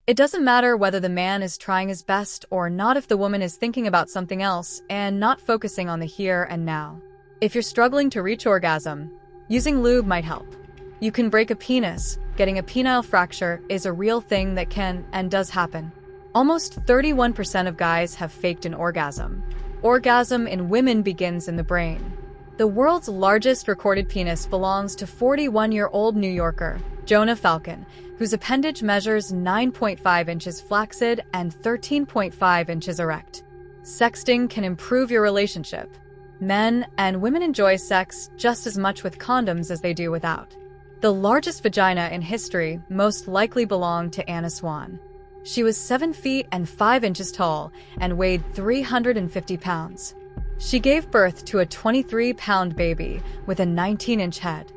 It doesn't matter whether the man is trying his best or not if the woman is thinking about something else and not focusing on the here and now. If you're struggling to reach orgasm, using lube might help. You can break a penis. Getting a penile fracture is a real thing that can and does happen. Almost 31% of guys have faked an orgasm. Orgasm in women begins in the brain. The world's largest recorded penis belongs to 41-year-old New Yorker, Jonah Falcon, whose appendage measures 9.5 inches flaccid and 13.5 inches erect. Sexting can improve your relationship. Men and women enjoy sex just as much with condoms as they do without. The largest vagina in history most likely belonged to Anna Swan. She was 7 feet and 5 inches tall and weighed 350 pounds. She gave birth to a 23-pound baby with a 19-inch head.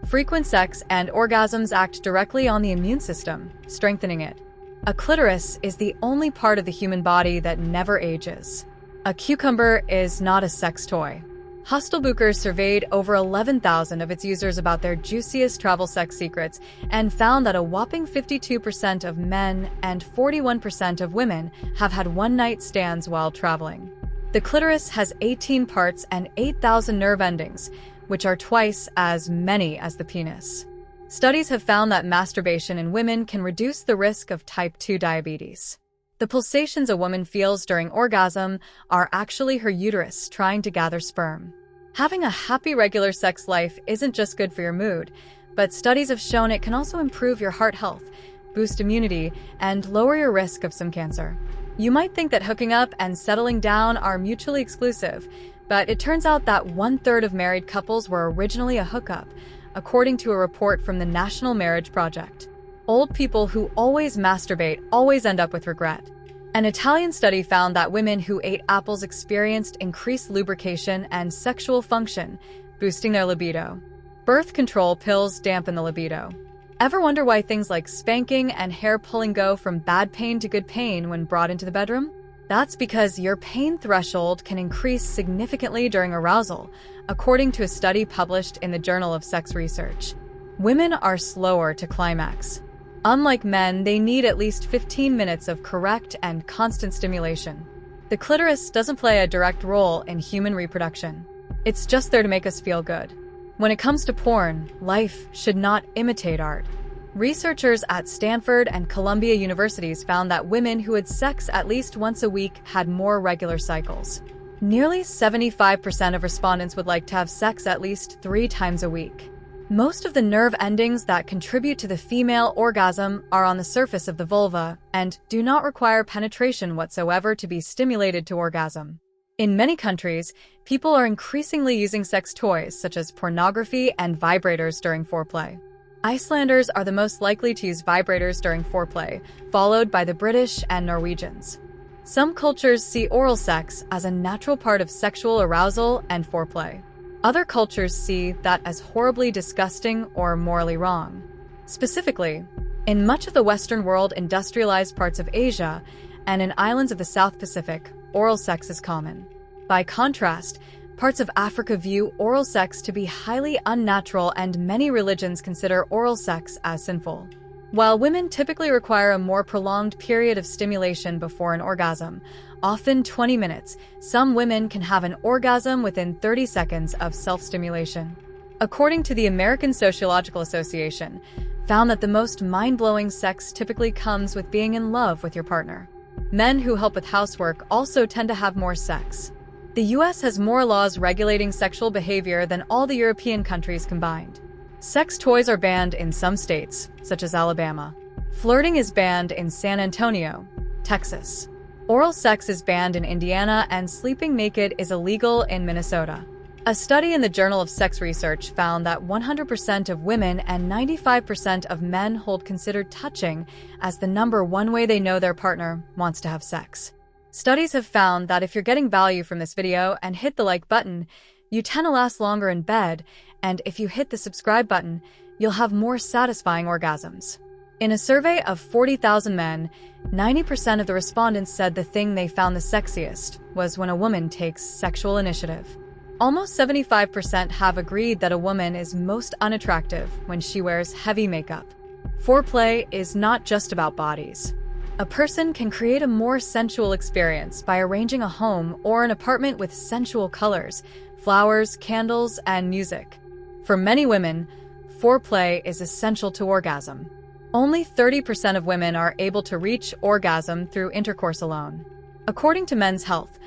Frequent sex and orgasms act directly on the immune system, strengthening it. A clitoris is the only part of the human body that never ages. A cucumber is not a sex toy. Hostelbooker surveyed over 11,000 of its users about their juiciest travel sex secrets and found that a whopping 52% of men and 41% of women have had one-night stands while traveling. The clitoris has 18 parts and 8,000 nerve endings, which are twice as many as the penis. Studies have found that masturbation in women can reduce the risk of type 2 diabetes. The pulsations a woman feels during orgasm are actually her uterus trying to gather sperm. Having a happy regular sex life isn't just good for your mood, but studies have shown it can also improve your heart health, boost immunity, and lower your risk of some cancer. You might think that hooking up and settling down are mutually exclusive, but it turns out that 1/3 of married couples were originally a hookup, according to a report from the National Marriage Project. Old people who always masturbate always end up with regret. An Italian study found that women who ate apples experienced increased lubrication and sexual function, boosting their libido. Birth control pills dampen the libido. Ever wonder why things like spanking and hair pulling go from bad pain to good pain when brought into the bedroom? That's because your pain threshold can increase significantly during arousal, according to a study published in the Journal of Sex Research. Women are slower to climax. Unlike men, they need at least 15 minutes of correct and constant stimulation. The clitoris doesn't play a direct role in human reproduction. It's just there to make us feel good. When it comes to porn, life should not imitate art. Researchers at Stanford and Columbia universities found that women who had sex at least once a week had more regular cycles. Nearly 75% of respondents would like to have sex at least 3 times a week. Most of the nerve endings that contribute to the female orgasm are on the surface of the vulva and do not require penetration whatsoever to be stimulated to orgasm. In many countries, people are increasingly using sex toys such as pornography and vibrators during foreplay. Icelanders are the most likely to use vibrators during foreplay, followed by the British and Norwegians. Some cultures see oral sex as a natural part of sexual arousal and foreplay. Other cultures see that as horribly disgusting or morally wrong. Specifically, in much of the Western world, industrialized parts of Asia, and in islands of the South Pacific, oral sex is common. By contrast, parts of Africa view oral sex to be highly unnatural, and many religions consider oral sex as sinful. While women typically require a more prolonged period of stimulation before an orgasm, often 20 minutes, some women can have an orgasm within 30 seconds of self-stimulation. According to the American Sociological Association, found that the most mind-blowing sex typically comes with being in love with your partner. Men who help with housework also tend to have more sex. The US has more laws regulating sexual behavior than all the European countries combined. Sex toys are banned in some states, such as Alabama. Flirting is banned in San Antonio, Texas. Oral sex is banned in Indiana, and sleeping naked is illegal in Minnesota. A study in the Journal of Sex Research found that 100% of women and 95% of men hold considered touching as the number one way they know their partner wants to have sex. Studies have found that if you're getting value from this video and hit the like button, you tend to last longer in bed, and if you hit the subscribe button, you'll have more satisfying orgasms. In a survey of 40,000 men, 90% of the respondents said the thing they found the sexiest was when a woman takes sexual initiative. Almost 75% have agreed that a woman is most unattractive when she wears heavy makeup. Foreplay is not just about bodies. A person can create a more sensual experience by arranging a home or an apartment with sensual colors, flowers, candles, and music. For many women, foreplay is essential to orgasm. Only 30% of women are able to reach orgasm through intercourse alone. According to Men's Health,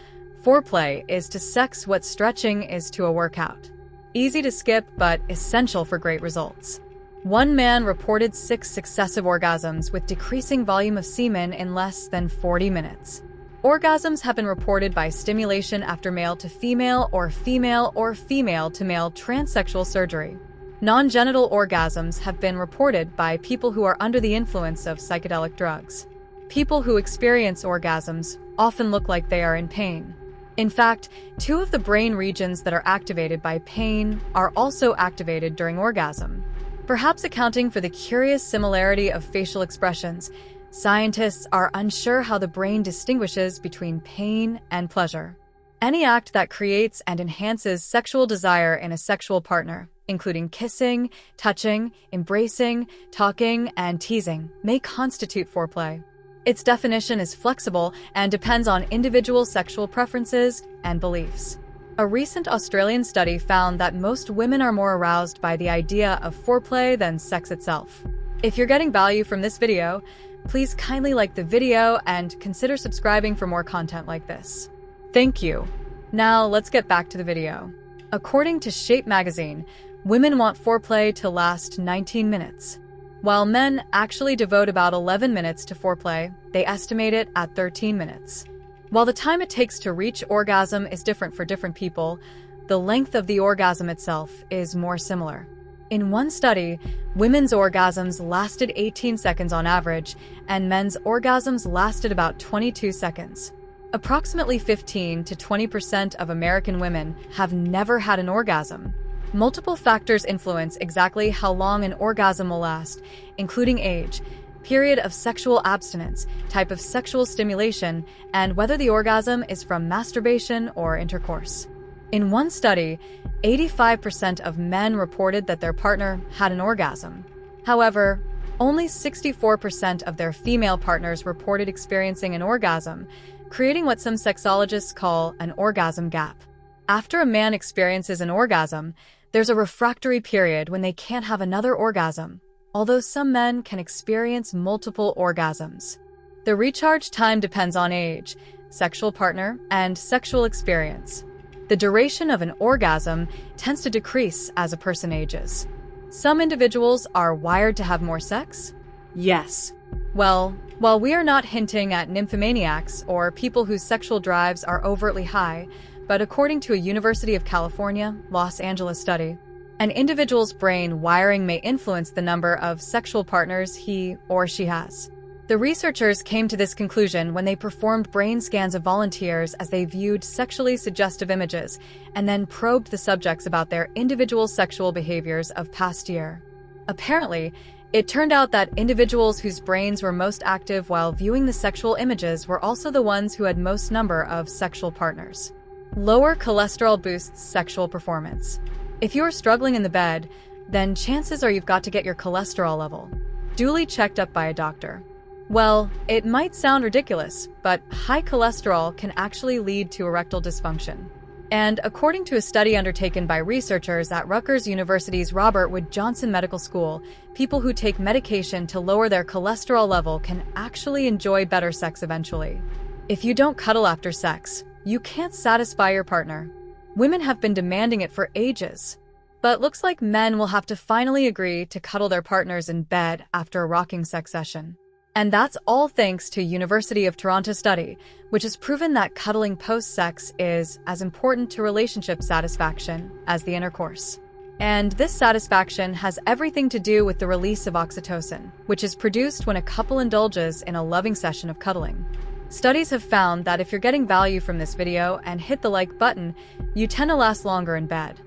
foreplay is to sex what stretching is to a workout. Easy to skip, but essential for great results. One man reported 6 successive orgasms with decreasing volume of semen in less than 40 minutes. Orgasms have been reported by stimulation after male to female or female to male transsexual surgery. Non-genital orgasms have been reported by people who are under the influence of psychedelic drugs. People who experience orgasms often look like they are in pain. In fact, 2 of the brain regions that are activated by pain are also activated during orgasm. Perhaps accounting for the curious similarity of facial expressions, scientists are unsure how the brain distinguishes between pain and pleasure. Any act that creates and enhances sexual desire in a sexual partner, including kissing, touching, embracing, talking, and teasing, may constitute foreplay. Its definition is flexible and depends on individual sexual preferences and beliefs. A recent Australian study found that most women are more aroused by the idea of foreplay than sex itself. If you're getting value from this video, please kindly like the video and consider subscribing for more content like this. Thank you. Now let's get back to the video. According to Shape magazine, women want foreplay to last 19 minutes. While men actually devote about 11 minutes to foreplay, they estimate it at 13 minutes. While the time it takes to reach orgasm is different for different people, the length of the orgasm itself is more similar. In one study, women's orgasms lasted 18 seconds on average, and men's orgasms lasted about 22 seconds. Approximately 15 to 20% of American women have never had an orgasm. Multiple factors influence exactly how long an orgasm will last, including age, period of sexual abstinence, type of sexual stimulation, and whether the orgasm is from masturbation or intercourse. In one study, 85% of men reported that their partner had an orgasm. However, only 64% of their female partners reported experiencing an orgasm, creating what some sexologists call an orgasm gap. After a man experiences an orgasm, there's a refractory period when they can't have another orgasm, although some men can experience multiple orgasms. The recharge time depends on age, sexual partner, and sexual experience. The duration of an orgasm tends to decrease as a person ages. Some individuals are wired to have more sex? Yes. Well, while we are not hinting at nymphomaniacs or people whose sexual drives are overtly high, but according to a University of California, Los Angeles study, an individual's brain wiring may influence the number of sexual partners he or she has. The researchers came to this conclusion when they performed brain scans of volunteers as they viewed sexually suggestive images and then probed the subjects about their individual sexual behaviors of past year. Apparently, it turned out that individuals whose brains were most active while viewing the sexual images were also the ones who had most number of sexual partners. Lower cholesterol boosts sexual performance. If you're struggling in the bed, then chances are you've got to get your cholesterol level duly checked up by a doctor. Well, it might sound ridiculous, but high cholesterol can actually lead to erectile dysfunction. And according to a study undertaken by researchers at Rutgers University's Robert Wood Johnson Medical School, people who take medication to lower their cholesterol level can actually enjoy better sex eventually. If you don't cuddle after sex, you can't satisfy your partner. Women have been demanding it for ages. But looks like men will have to finally agree to cuddle their partners in bed after a rocking sex session. And that's all thanks to University of Toronto study, which has proven that cuddling post-sex is as important to relationship satisfaction as the intercourse. And this satisfaction has everything to do with the release of oxytocin, which is produced when a couple indulges in a loving session of cuddling. Studies have found that if you're getting value from this video and hit the like button, you tend to last longer in bed.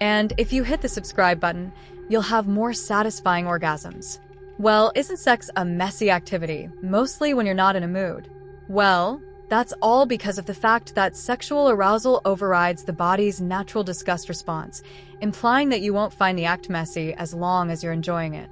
And if you hit the subscribe button, you'll have more satisfying orgasms. Well, isn't sex a messy activity, mostly when you're not in a mood? Well, that's all because of the fact that sexual arousal overrides the body's natural disgust response, implying that you won't find the act messy as long as you're enjoying it.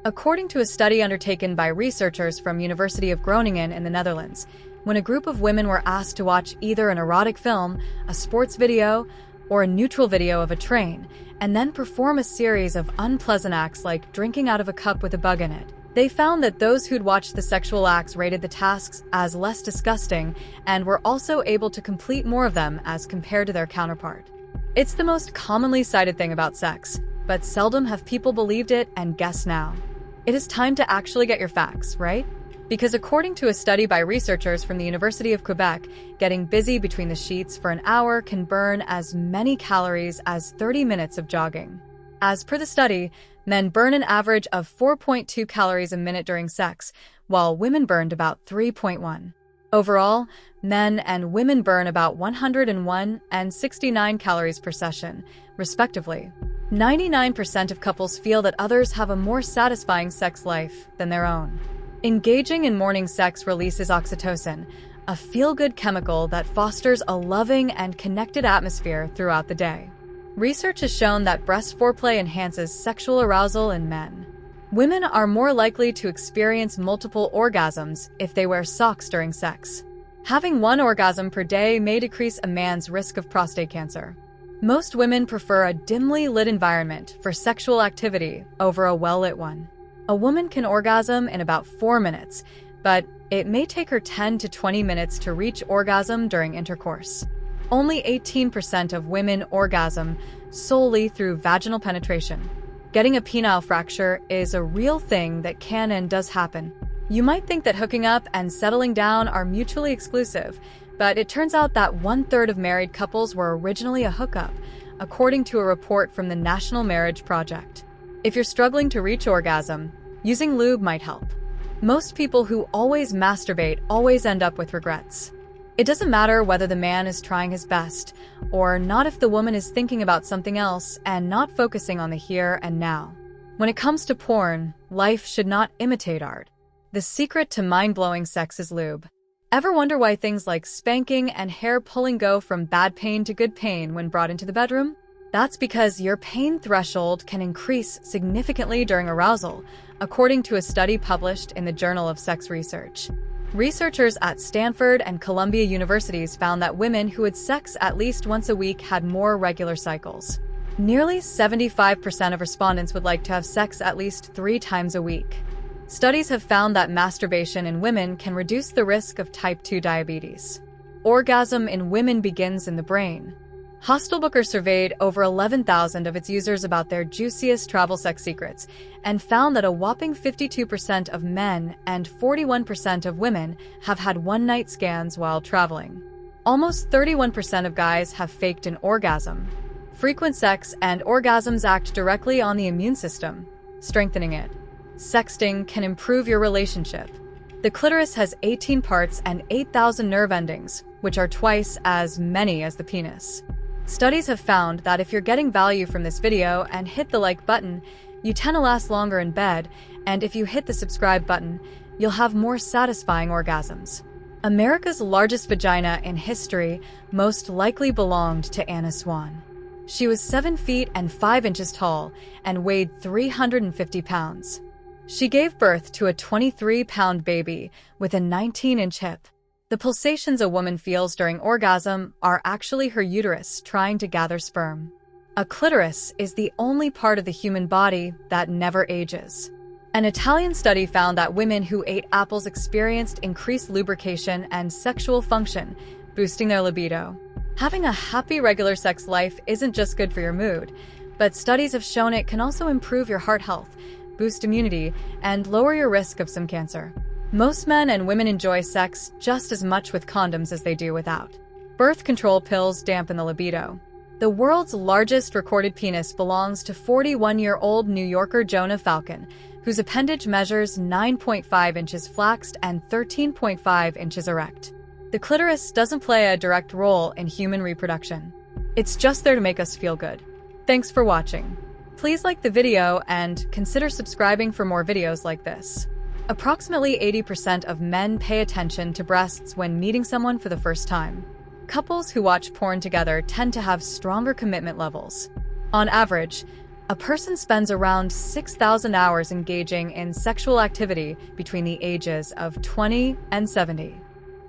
According to a study undertaken by researchers from University of Groningen in the Netherlands, when a group of women were asked to watch either an erotic film, a sports video, or a neutral video of a train, and then perform a series of unpleasant acts like drinking out of a cup with a bug in it, they found that those who'd watched the sexual acts rated the tasks as less disgusting and were also able to complete more of them as compared to their counterpart. It's the most commonly cited thing about sex, but seldom have people believed it, and guess now. It is time to actually get your facts, right? Because according to a study by researchers from the University of Quebec, getting busy between the sheets for an hour can burn as many calories as 30 minutes of jogging. As per the study, men burn an average of 4.2 calories a minute during sex, while women burned about 3.1. Overall, men and women burn about 101 and 69 calories per session, respectively. 99% of couples feel that others have a more satisfying sex life than their own. Engaging in morning sex releases oxytocin, a feel-good chemical that fosters a loving and connected atmosphere throughout the day. Research has shown that breast foreplay enhances sexual arousal in men. Women are more likely to experience multiple orgasms if they wear socks during sex. Having one orgasm per day may decrease a man's risk of prostate cancer. Most women prefer a dimly lit environment for sexual activity over a well-lit one. A woman can orgasm in about 4 minutes, but it may take her 10 to 20 minutes to reach orgasm during intercourse. Only 18% of women orgasm solely through vaginal penetration. Getting a penile fracture is a real thing that can and does happen. You might think that hooking up and settling down are mutually exclusive, but it turns out that 1/3 of married couples were originally a hookup, according to a report from the National Marriage Project. If you're struggling to reach orgasm, using lube might help. Most people who always masturbate always end up with regrets. It doesn't matter whether the man is trying his best or not if the woman is thinking about something else and not focusing on the here and now. When it comes to porn, life should not imitate art. The secret to mind-blowing sex is lube. Ever wonder why things like spanking and hair pulling go from bad pain to good pain when brought into the bedroom? That's because your pain threshold can increase significantly during arousal, according to a study published in the Journal of Sex Research. Researchers at Stanford and Columbia universities found that women who had sex at least once a week had more regular cycles. Nearly 75% of respondents would like to have sex at least 3 times a week. Studies have found that masturbation in women can reduce the risk of type 2 diabetes. Orgasm in women begins in the brain. Hostelbooker surveyed over 11,000 of its users about their juiciest travel sex secrets and found that a whopping 52% of men and 41% of women have had one-night scans while traveling. Almost 31% of guys have faked an orgasm. Frequent sex and orgasms act directly on the immune system, strengthening it. Sexting can improve your relationship. The clitoris has 18 parts and 8,000 nerve endings, which are twice as many as the penis. Studies have found that if you're getting value from this video and hit the like button, you tend to last longer in bed, and if you hit the subscribe button, you'll have more satisfying orgasms. America's largest vagina in history most likely belonged to Anna Swan. She was 7 feet and 5 inches tall and weighed 350 pounds. She gave birth to a 23-pound baby with a 19-inch hip. The pulsations a woman feels during orgasm are actually her uterus trying to gather sperm. A clitoris is the only part of the human body that never ages. An Italian study found that women who ate apples experienced increased lubrication and sexual function, boosting their libido. Having a happy regular sex life isn't just good for your mood, but studies have shown it can also improve your heart health, boost immunity, and lower your risk of some cancer. Most men and women enjoy sex just as much with condoms as they do without. Birth control pills dampen the libido. The world's largest recorded penis belongs to 41-year-old New Yorker Jonah Falcon, whose appendage measures 9.5 inches flaxed and 13.5 inches erect. The clitoris doesn't play a direct role in human reproduction. It's just there to make us feel good. Thanks for watching. Please like the video and consider subscribing for more videos like this. Approximately 80% of men pay attention to breasts when meeting someone for the first time. Couples who watch porn together tend to have stronger commitment levels. On average, A person spends around 6,000 hours engaging in sexual activity between the ages of 20 and 70.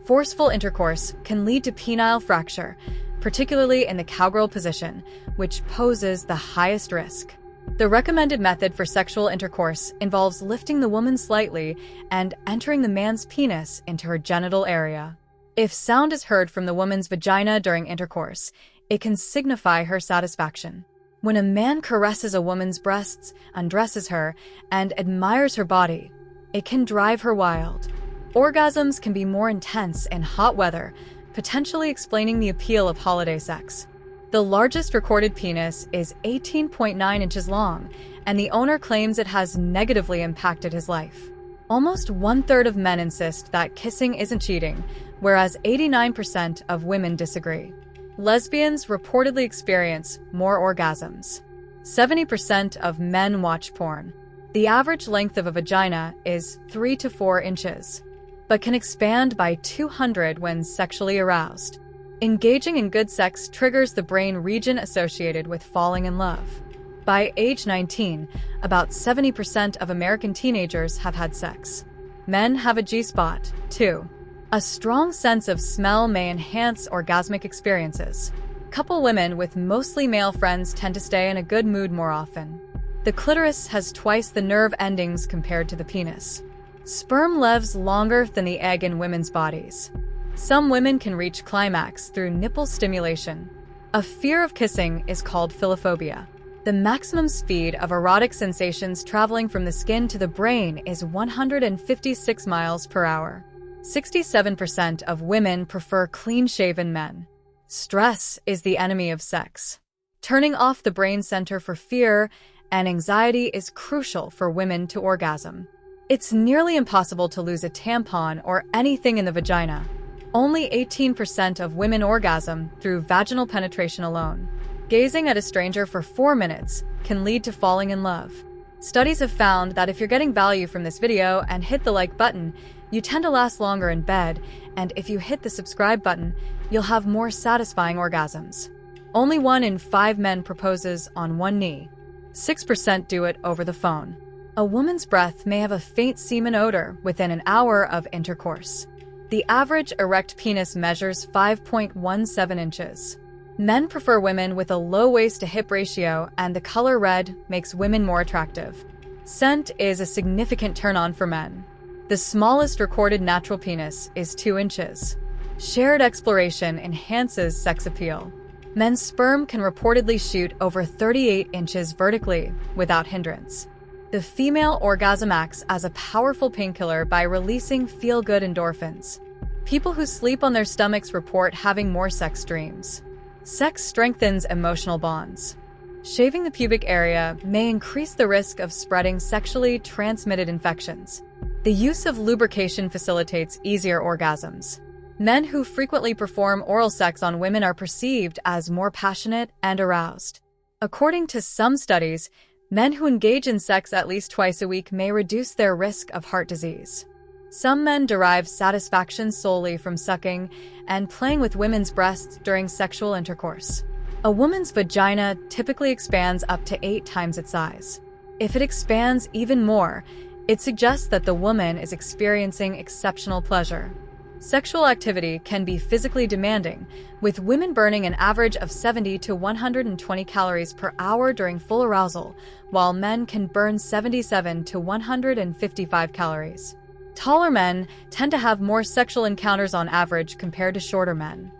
Forceful intercourse can lead to penile fracture, particularly in the cowgirl position, which poses the highest risk. The recommended method for sexual intercourse involves lifting the woman slightly and entering the man's penis into her genital area. If sound is heard from the woman's vagina during intercourse, it can signify her satisfaction. When a man caresses a woman's breasts, undresses her, and admires her body, it can drive her wild. Orgasms can be more intense in hot weather, potentially explaining the appeal of holiday sex. The largest recorded penis is 18.9 inches long, and the owner claims it has negatively impacted his life. Almost one-third of men insist that kissing isn't cheating, whereas 89% of women disagree. Lesbians reportedly experience more orgasms. 70% of men watch porn. The average length of a vagina is 3 to 4 inches, but can expand by 200 when sexually aroused. Engaging in good sex triggers the brain region associated with falling in love. By age 19, about 70% of American teenagers have had sex. Men have a G-spot, too. A strong sense of smell may enhance orgasmic experiences. Couple women with mostly male friends tend to stay in a good mood more often. The clitoris has twice the nerve endings compared to the penis. Sperm lives longer than the egg in women's bodies. Some women can reach climax through nipple stimulation. A fear of kissing is called philophobia. The maximum speed of erotic sensations traveling from the skin to the brain is 156 miles per hour. 67% of women prefer clean-shaven men. Stress is the enemy of sex. Turning off the brain center for fear and anxiety is crucial for women to orgasm. It's nearly impossible to lose a tampon or anything in the vagina. Only 18% of women orgasm through vaginal penetration alone. Gazing at a stranger for 4 minutes can lead to falling in love. Studies have found that if you're getting value from this video and hit the like button, you tend to last longer in bed, and if you hit the subscribe button, you'll have more satisfying orgasms. Only 1 in 5 men proposes on one knee. 6% do it over the phone. A woman's breath may have a faint semen odor within an hour of intercourse. The average erect penis measures 5.17 inches. Men prefer women with a low waist-to-hip ratio, and the color red makes women more attractive. Scent is a significant turn-on for men. The smallest recorded natural penis is 2 inches. Shared exploration enhances sex appeal. Men's sperm can reportedly shoot over 38 inches vertically without hindrance. The female orgasm acts as a powerful painkiller by releasing feel-good endorphins. People who sleep on their stomachs report having more sex dreams. Sex strengthens emotional bonds. Shaving the pubic area may increase the risk of spreading sexually transmitted infections. The use of lubrication facilitates easier orgasms. Men who frequently perform oral sex on women are perceived as more passionate and aroused. According to some studies, men who engage in sex at least twice a week may reduce their risk of heart disease. Some men derive satisfaction solely from sucking and playing with women's breasts during sexual intercourse. A woman's vagina typically expands up to 8 times its size. If it expands even more, it suggests that the woman is experiencing exceptional pleasure. Sexual activity can be physically demanding, with women burning an average of 70 to 120 calories per hour during full arousal, while men can burn 77 to 155 calories. Taller men tend to have more sexual encounters on average compared to shorter men.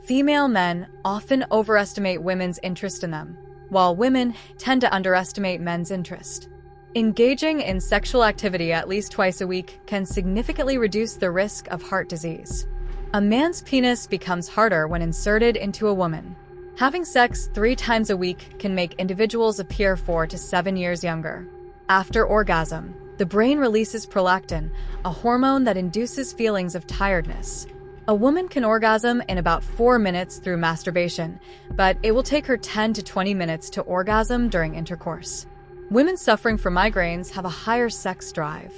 Female men often overestimate women's interest in them, while women tend to underestimate men's interest. Engaging in sexual activity at least twice a week can significantly reduce the risk of heart disease. A man's penis becomes harder when inserted into a woman. Having sex 3 times a week can make individuals appear 4 to 7 years younger. After orgasm, the brain releases prolactin, a hormone that induces feelings of tiredness. A woman can orgasm in about 4 minutes through masturbation, but it will take her 10 to 20 minutes to orgasm during intercourse. Women suffering from migraines have a higher sex drive.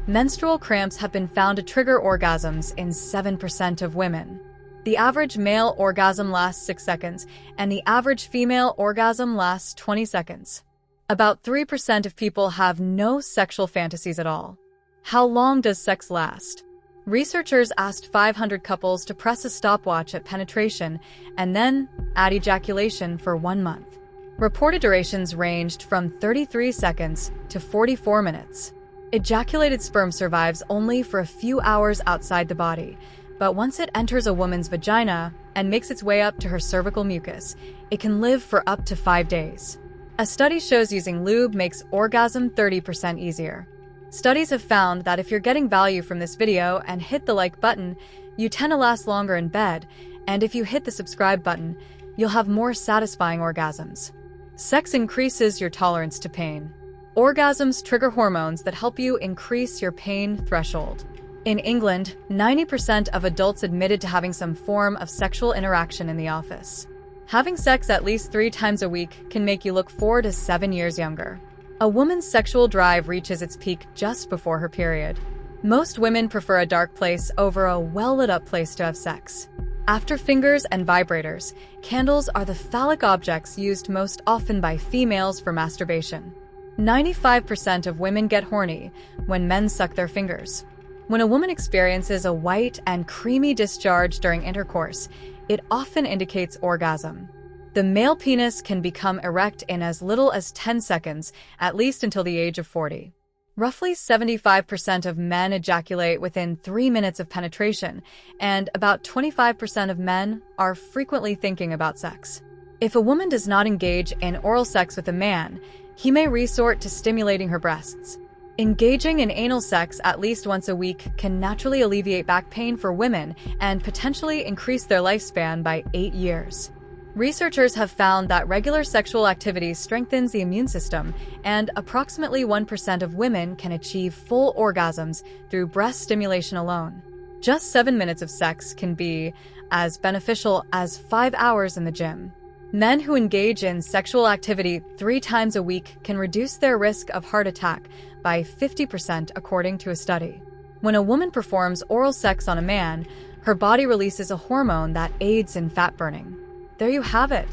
Menstrual cramps have been found to trigger orgasms in 7% of women. The average male orgasm lasts 6 seconds, and the average female orgasm lasts 20 seconds. About 3% of people have no sexual fantasies at all. How long does sex last? Researchers asked 500 couples to press a stopwatch at penetration and then at ejaculation for 1 month. Reported durations ranged from 33 seconds to 44 minutes. Ejaculated sperm survives only for a few hours outside the body, but once it enters a woman's vagina and makes its way up to her cervical mucus, it can live for up to 5 days. A study shows using lube makes orgasm 30% easier. Studies have found that if you're getting value from this video and hit the like button, you tend to last longer in bed, and if you hit the subscribe button, you'll have more satisfying orgasms. Sex increases your tolerance to pain. Orgasms trigger hormones that help you increase your pain threshold. In England, 90% of adults admitted to having some form of sexual interaction in the office. Having sex at least 3 times a week can make you look 4 to 7 years younger. A woman's sexual drive reaches its peak just before her period. Most women prefer a dark place over a well-lit-up place to have sex. After fingers and vibrators, candles are the phallic objects used most often by females for masturbation. 95% of women get horny when men suck their fingers. When a woman experiences a white and creamy discharge during intercourse, it often indicates orgasm. The male penis can become erect in as little as 10 seconds, at least until the age of 40. Roughly 75% of men ejaculate within 3 minutes of penetration, and about 25% of men are frequently thinking about sex. If a woman does not engage in oral sex with a man, he may resort to stimulating her breasts. Engaging in anal sex at least once a week can naturally alleviate back pain for women and potentially increase their lifespan by 8 years. Researchers have found that regular sexual activity strengthens the immune system, and approximately 1% of women can achieve full orgasms through breast stimulation alone. Just 7 minutes of sex can be as beneficial as 5 hours in the gym. Men who engage in sexual activity 3 times a week can reduce their risk of heart attack by 50% according to a study. When a woman performs oral sex on a man, her body releases a hormone that aids in fat burning. There you have it.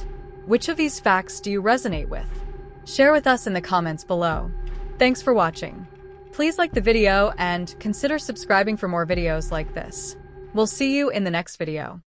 Which of these facts do you resonate with? Share with us in the comments below. Thanks for watching. Please like the video and consider subscribing for more videos like this. We'll see you in the next video.